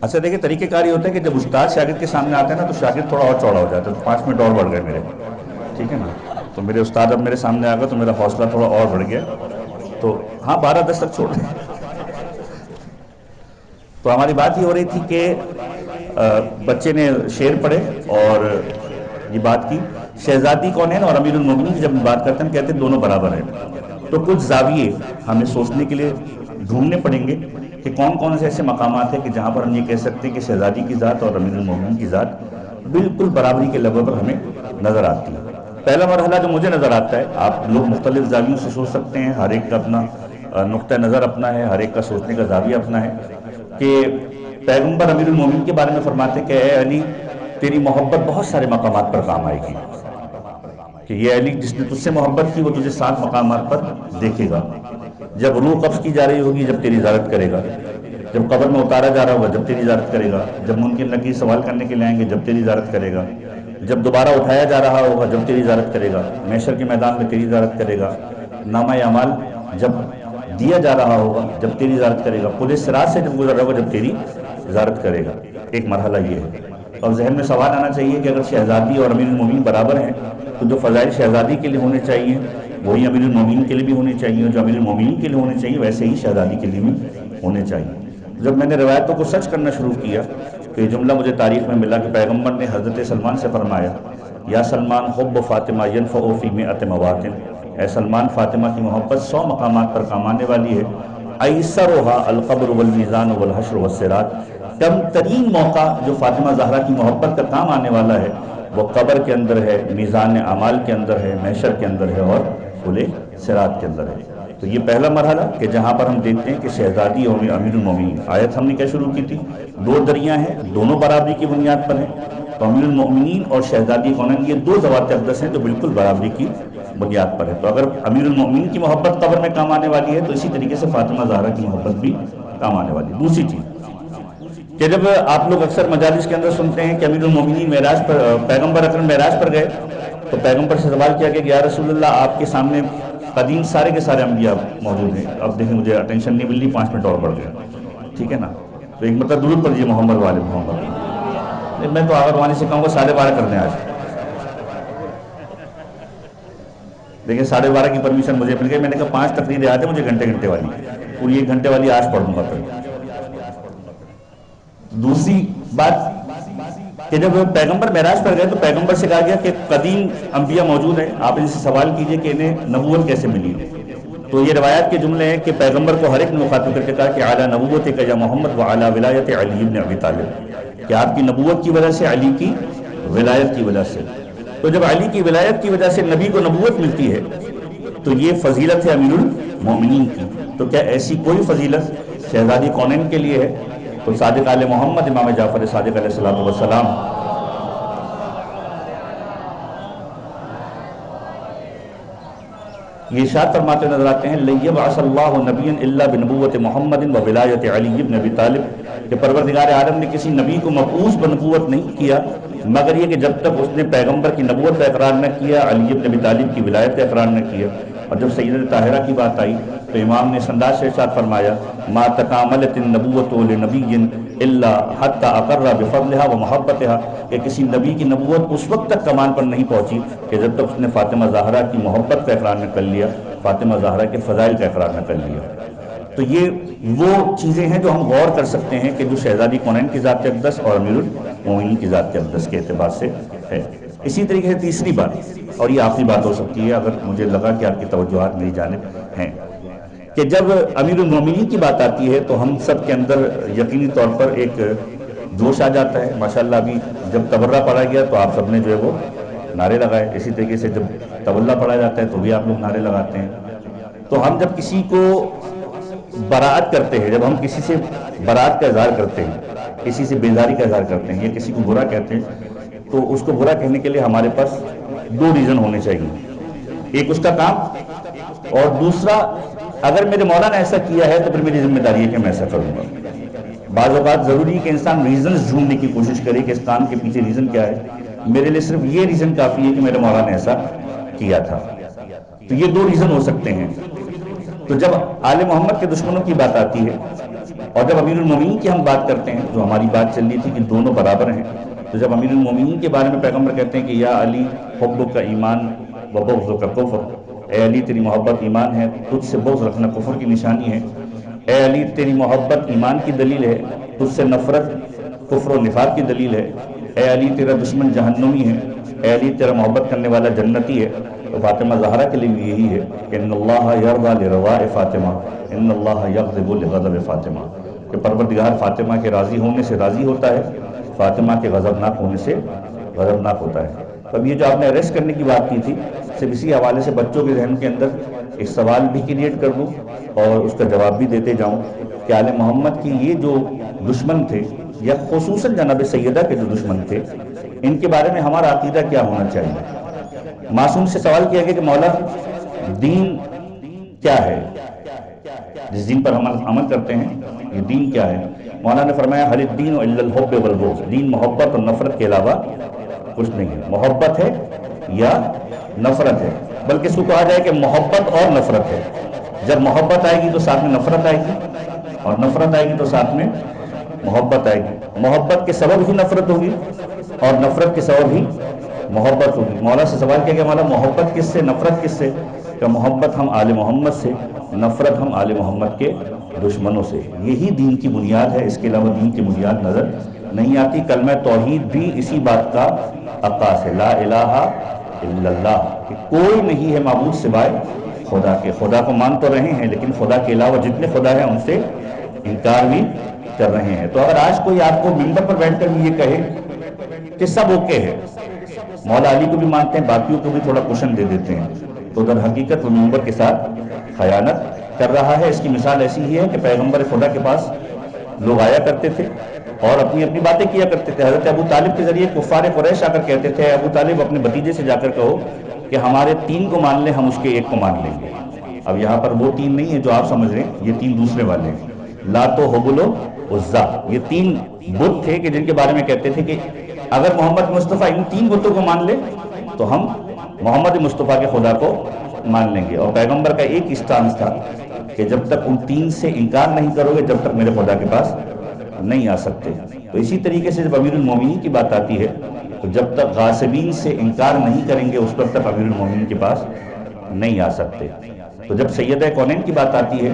اچھا دیکھیں، طریقہ کار یہ ہوتا ہے کہ جب استاد شاگرد کے سامنے آتے ہیں نا تو شاگرد تھوڑا اور چوڑا ہو جاتا ہے. تو 5 منٹ اور بڑھ گئے میرے، ٹھیک ہے نا. تو میرے استاد اب میرے سامنے آ گئے تو میرا حوصلہ تھوڑا اور بڑھ گیا. تو ہاں 12-10 تک چھوڑ دیں. تو ہماری بات یہ ہو رہی تھی کہ بچے نے شعر پڑھے اور یہ بات کی شہزادی کونین اور امیر المومنین کی جب بات کرتے ہیں کہتے ہیں دونوں برابر ہیں. تو کچھ زاویے ہمیں سوچنے کے لیے ڈھونڈنے پڑیں گے کہ کون کون سے ایسے مقامات ہیں کہ جہاں پر ہم یہ کہہ سکتے ہیں کہ شہزادی کی ذات اور امیر المومنین کی ذات بالکل برابری کے لیول پر ہمیں نظر آتی ہے. پہلا مرحلہ جو مجھے نظر آتا ہے، آپ لوگ مختلف زاویوں سے سوچ سکتے ہیں، ہر ایک کا اپنا نقطہ نظر اپنا ہے، ہر ایک کا سوچنے کا زاویہ اپنا ہے، کہ پیغمبر امیر المومنین کے بارے میں فرماتے ہیں کہ اے علی تیری محبت بہت سارے مقامات پر کام آئے گی، کہ یہ علی جس نے تجھ سے محبت کی وہ تجھے 7 مقامات پر دیکھے گا. جب روح قبض کی جا رہی ہوگی جب تیری زیارت کرے گا، جب قبر میں اتارا جا رہا ہوگا جب تیری زیارت کرے گا، جب منکر نکیر سوال کرنے کے لیے آئیں گے جب تیری زیارت کرے گا، جب دوبارہ اٹھایا جا رہا ہوگا جب تیری زیارت کرے گا، محشر کے میدان میں تیری زیارت کرے گا، نامہ اعمال جب دیا جا رہا ہوگا جب تیری زیارت کرے گا، پل صراط سے جب گزر رہا ہوگا جب تیری زیارت کرے گا. ایک مرحلہ یہ ہے. اور ذہن میں سوال آنا چاہیے کہ اگر شہزادی اور امیر المومنین برابر ہیں تو جو فضائل شہزادی کے لیے ہونے چاہیے وہی امیر المومنین کے لیے بھی ہونے چاہیے، جو امیر المومنین کے لیے ہونے چاہیے ویسے ہی شہزادی کے لیے بھی ہونے چاہیے. جب میں نے روایتوں کو سرچ کرنا شروع کیا تو یہ جملہ مجھے تاریخ میں ملا کہ پیغمبر نے حضرت سلمان سے فرمایا یا سلمان حب فاطمہ ینفع فی 100 مواطن، اے سلمان فاطمہ کی محبت 100 مقامات پر کام آنے والی ہے. ایسرها القبر والمیزان والحشر والصراط، کم ترین موقع جو فاطمہ زہرا کی محبت کا کام آنے والا ہے وہ قبر کے اندر ہے، میزان اعمال کے اندر ہے، محشر کے اندر ہے اور پل صراط کے اندر ہے. تو یہ پہلا مرحلہ کہ جہاں پر ہم دیکھتے ہیں کہ شہزادی اور امیر المومنین. آیت ہم نے کیا شروع کی تھی؟ 2 دریا ہیں، دونوں برابری کی بنیاد پر ہیں. تو امیر المؤمنین اور شہزادی کونین یہ دو ذوات اقدس ہیں جو بالکل برابری کی بنیاد پر ہے. تو اگر امیر المؤمنین کی محبت قبر میں کام آنے والی ہے تو اسی طریقے سے فاطمہ زہرا کی محبت بھی کام آنے والی ہے. دوسری چیز کہ جب آپ لوگ اکثر مجالس کے اندر سنتے ہیں کہ امیر المؤمنین معراج پر پیغمبر اکرم معراج پر گئے تو پیغمبر سے سوال کیا کہ یا رسول اللہ آپ کے سامنے قدیم سارے کے سارے انبیاء موجود ہیں. اب دیکھیں مجھے اٹینشن نہیں مل رہی, 5 منٹ اور بڑھ گئے, ٹھیک ہے نا. تو ایک مطلب درود پڑھیے محمد والے محمد. میں تو آغا روانی سے کہوں گا 12:30 کر دیں آج. دیکھیں 12:30 کی پرمیشن مجھے مل گئی. میں نے کہا 5 تقریریں آتے مجھے گھنٹے والی, پوری 1 گھنٹے والی آج پڑھ دوں گا. دوسری بات کہ جب پیغمبر معراج پر گئے تو پیغمبر سے کہا گیا کہ قدیم انبیاء موجود ہیں, آپ ان سے سوال کیجئے کہ انہیں نبوت کیسے ملی. تو یہ روایات کے جملے ہیں کہ پیغمبر کو ہر ایک نے مخاطب کر کے کہا کہ اعلیٰ نبوت کا یا محمد و اعلیٰ ولایت علی بن ابی طالب, کہ آپ کی نبوت کی وجہ سے, علی کی ولایت کی وجہ سے. تو جب علی کی ولایت کی وجہ سے نبی کو نبوت ملتی ہے تو یہ فضیلت ہے امیر المومنین کی. تو کیا ایسی کوئی فضیلت شہزادی کونین کے لیے ہے؟ تو صادق آل محمد امام جعفر صادق علیہ السلام یہ ارشاد فرماتے نظر آتے ہیں لیبعث اللہ نبیا الا بنبوت محمد و ولایت علی بن ابی طالب, کہ پروردگار عالم نے کسی نبی کو مبعوث بنبوت نہیں کیا مگر یہ کہ جب تک اس نے پیغمبر کی نبوت کا اقرار نہ کیا, علی بن ابی طالب کی ولایت کا اقرار نہ کیا. اور جب سیدہ طاہرہ کی بات آئی تو امام نے انداز سے ارشاد فرمایا ما تکاملت النبوۃ لنبی الا حتی اقر بفضلها و محبتها, کہ کسی نبی کی نبوت اس وقت تک کمال پر نہیں پہنچی کہ جب تک اس نے فاطمہ زہرا کی محبت کا اقرار نہ کر لیا, فاطمہ زہرا کے فضائل کا اقرار نہ کر لیا. تو یہ وہ چیزیں ہیں جو ہم غور کر سکتے ہیں کہ جو شہزادی کونین کی ذات اقدس اور امیر المومنین کی ذات اقدس کے اعتبار سے ہے. اسی طریقے سے تیسری بات, اور یہ آخری بات ہو سکتی ہے اگر مجھے لگا کہ آپ کی توجہات میری جانب ہیں, کہ جب امیر المومنین کی بات آتی ہے تو ہم سب کے اندر یقینی طور پر ایک جوش آ جاتا ہے. ماشاءاللہ ابھی جب تبرہ پڑھا گیا تو آپ سب نے جو ہے وہ نعرے لگائے. اسی طریقے سے جب تولہ پڑھا جاتا ہے تو بھی آپ لوگ نعرے لگاتے ہیں. تو ہم جب کسی کو براعت کرتے ہیں, جب ہم کسی سے براعت کا اظہار کرتے ہیں, کسی سے بیزاری کا اظہار کرتے ہیں یا کسی کو برا کہتے ہیں تو اس کو برا کہنے کے لیے ہمارے پاس 2 ریزن ہونے چاہیے. ایک اس کا کام, اور دوسرا اگر میرے مولا نے ایسا کیا ہے تو پھر میری ذمہ داری ہے کہ میں ایسا کروں گا. بعض اوقات ضروری ہے کہ انسان ریزنز ڈھونڈنے کی کوشش کرے کہ اس کام کے پیچھے ریزن کیا ہے. میرے لیے صرف یہ ریزن کافی ہے کہ میرے مولا نے ایسا کیا تھا. تو یہ 2 ریزن ہو سکتے ہیں. تو جب آل محمد کے دشمنوں کی بات آتی ہے اور جب امیر المومنین کی ہم بات کرتے ہیں, جو ہماری بات چل رہی تھی کہ دونوں برابر ہیں, تو جب امیر المومنین کے بارے میں پیغمبر کہتے ہیں کہ یا علی حبک کا ایمان و بغض کا کفر, اے علی تیری محبت ایمان ہے, تجھ سے بغض رکھنا کفر کی نشانی ہے. اے علی تیری محبت ایمان کی دلیل ہے, تجھ سے نفرت کفر و نفاق کی دلیل ہے. اے علی تیرا دشمن جہنمی ہے, اے علی تیرا محبت کرنے والا جنتی ہے. تو فاطمہ زہرا کے لیے بھی یہی ہے کہ ان اللہ یرضی لرضاء فاطمہ ان اللہ یغضب لغضب فاطمہ, کہ پروردگار فاطمہ کے راضی ہونے سے راضی ہوتا ہے, فاطمہ کے غضبناک ہونے سے غضبناک ہوتا ہے. اب یہ جو آپ نے اریسٹ کرنے کی بات کی تھی, صرف اسی حوالے سے بچوں کے ذہن کے اندر ایک سوال بھی کریٹ کر دوں اور اس کا جواب بھی دیتے جاؤں کہ آل محمد کی یہ جو دشمن تھے, یا خصوصاً جناب سیدہ کے جو دشمن تھے, ان کے بارے میں ہمارا عقیدہ کیا ہونا چاہیے. معصوم سے سوال کیا گیا کہ مولا دین کیا ہے, جس دین پر ہم عمل کرتے ہیں یہ دین کیا ہے. مولا نے فرمایا حل الدین الا الحب والبغض, دین محبت اور نفرت کے علاوہ کچھ نہیں ہے. محبت ہے یا نفرت ہے, بلکہ اس کو کہا جائے کہ محبت اور نفرت ہے. جب محبت آئے گی تو ساتھ میں نفرت آئے گی, اور نفرت آئے گی تو ساتھ میں محبت آئے گی. محبت کے سبب ہی نفرت ہوگی اور نفرت کے سبب ہی محبت ہوگی. مولا سے سوال کیا کہ مولا محبت کس سے, نفرت کس سے؟ کہ محبت ہم آل محمد سے, نفرت ہم آل محمد کے دشمنوں سے. یہی دین کی بنیاد ہے, اس کے علاوہ دین کی بنیاد نظر نہیں آتی. کلمہ توحید بھی اسی بات کا عکاس ہے, لا الہ الا اللہ, کہ کوئی نہیں ہے معبود سوائے خدا کے. خدا کو مان تو رہے ہیں لیکن خدا کے علاوہ جتنے خدا ہیں ان سے انکار بھی کر رہے ہیں. تو اگر آج کوئی آپ کو منبر پر بیٹھ کر بھی یہ کہے کہ سب اوکے ہے, مولا علی کو بھی مانتے ہیں, باقیوں کو بھی تھوڑا کوشن دے دیتے ہیں, تو در حقیقت وہ منبر کے ساتھ خیانت کر رہا ہے. اس کی مثال ایسی ہی ہے کہ پیغمبر خدا کے پاس لوگ آیا کرتے تھے اور اپنی اپنی باتیں کیا کرتے تھے. حضرت ابو طالب کے ذریعے کفار قریش آ کر کہتے تھے ابو طالب اپنے بھتیجے سے جا کر کہو کہ ہمارے 3 کو مان لیں, ہم اس کے 1 کو مان لیں گے. اب یہاں پر وہ 3 نہیں ہے جو آپ سمجھ رہے ہیں, یہ 3 دوسرے والے ہیں. لات و حبل و عزا, یہ 3 بت تھے کہ جن کے بارے میں کہتے تھے کہ اگر محمد مصطفیٰ ان 3 بتوں کو مان لے تو ہم محمد مصطفیٰ کے خدا کو مان لیں گے. اور پیغمبر کا ایک اسٹانس تھا کہ جب تک ان 3 سے انکار نہیں کرو گے جب تک میرے خدا کے پاس نہیں آ سکتے. تو اسی طریقے سے جب امیر المومنین کی بات آتی ہے تو جب تک غاصبین سے انکار نہیں کریں گے اس وقت تک امیر المومنین کے پاس نہیں آ سکتے. تو جب سیدہ کونین کی بات آتی ہے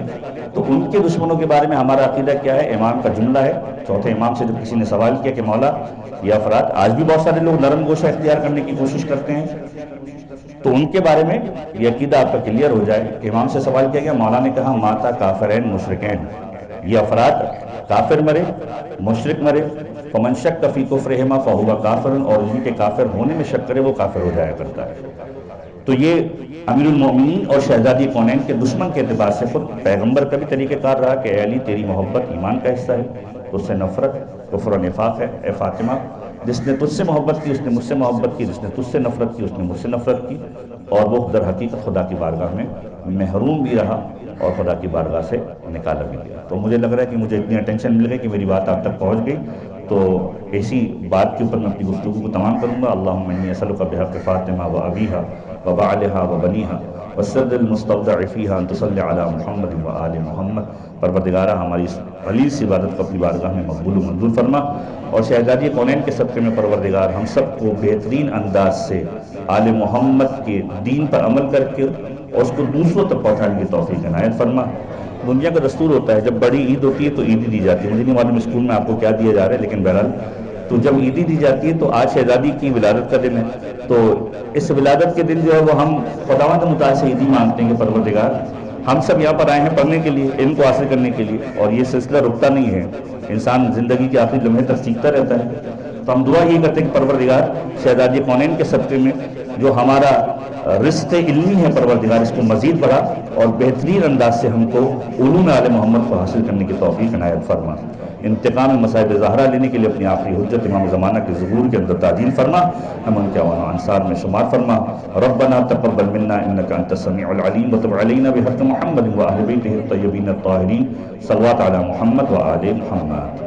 تو ان کے دشمنوں کے بارے میں ہمارا عقیدہ کیا ہے؟ امام کا جملہ ہے, چوتھے امام سے جب کسی نے سوال کیا کہ مولا یہ افراد, آج بھی بہت سارے لوگ نرم گوشہ اختیار کرنے کی کوشش کرتے ہیں, تو ان کے بارے میں یہ عقیدہ آپ کا کلیئر ہو جائے. امام سے سوال کیا گیا, مولا نے کہا ماتا کافرین مشرکین, یہ افراد کافر مرے مشرک مرے, فمن شک فی کفرہما فہو کافر, اور ان کے کافر ہونے میں شک کرے وہ کافر ہو جایا کرتا ہے. تو یہ امیر المومنین اور شہزادی کونین کے دشمن کے اعتبار سے خود پیغمبر کا بھی طریقہ کار رہا کہ اے علی تیری محبت ایمان کا حصہ ہے, تو اس سے نفرت کفر و نفاق ہے. اے فاطمہ جس نے تجھ سے محبت کی اس نے مجھ سے محبت کی, جس نے تجھ سے نفرت کی اس نے مجھ سے نفرت کی, اور وہ در حقیقت خدا کی بارگاہ میں محروم بھی رہا اور خدا کی بارگاہ سے نکالا بھی گیا. تو مجھے لگ رہا ہے کہ مجھے اتنی اٹینشن مل گئی کہ میری بات آپ تک پہنچ گئی, تو ایسی بات کے اوپر میں اپنی گفتگو کو تمام کروں گا. اللہم انی اسألک بحق فاطمہ و ابیہا و بعلہا و بنیہا والسر المستودع فیہا ان تصلی علی محمد و آل محمد. پروردگارہ ہماری اس خلیل سی عبادت کو اپنی بارگاہ میں مقبول و منظور فرما, اور شہزادی کونین کے صدقے میں پروردگار ہم سب کو بہترین انداز سے آل محمد کے دین پر عمل کر کے اور اس کو دوسروں تک پہنچانے کی توفیق عنایت فرما. دنیا کا دستور ہوتا ہے جب بڑی عید ہوتی ہے تو عیدی دی جاتی ہے, مجھے نہیں معلوم اسکول میں آپ کو کیا دیا جا رہا ہے, لیکن بہرحال تو جب عیدی دی جاتی ہے تو آج شہزادی کی ولادت کا دن ہے, تو اس ولادت کے دن جو ہے وہ ہم خداوند متعال سے عیدی مانگتے ہیں کہ پروردگار ہم سب یہاں پر آئے ہیں پڑھنے کے لیے, علم کو حاصل کرنے کے لیے, اور یہ سلسلہ رکتا نہیں ہے, انسان زندگی کے آخری لمحے تک سیکھتا رہتا ہے. تو ہم دعا یہ کرتے ہیں کہ پروردگار شہزادی کونین کے صدقے میں جو ہمارا رزق علمی ہے پروردگار اس کو مزید بڑھا اور بہترین انداز سے ہم کو علوم آل محمد کو حاصل کرنے کی توفیق عنایت فرما. انتقام مصائب زہرا لینے کے لیے اپنی آخری حجت امام زمانہ کے ظہور کے اندر تعجیل فرما, ہم ان کے عوام انصار میں شمار فرما. ربنا تقبل منا انک انت السمیع العلیم وتب علینا بحق محمد و اہل بیتہ الطیبین الطاہرین صلوات علی محمد و آل محمد.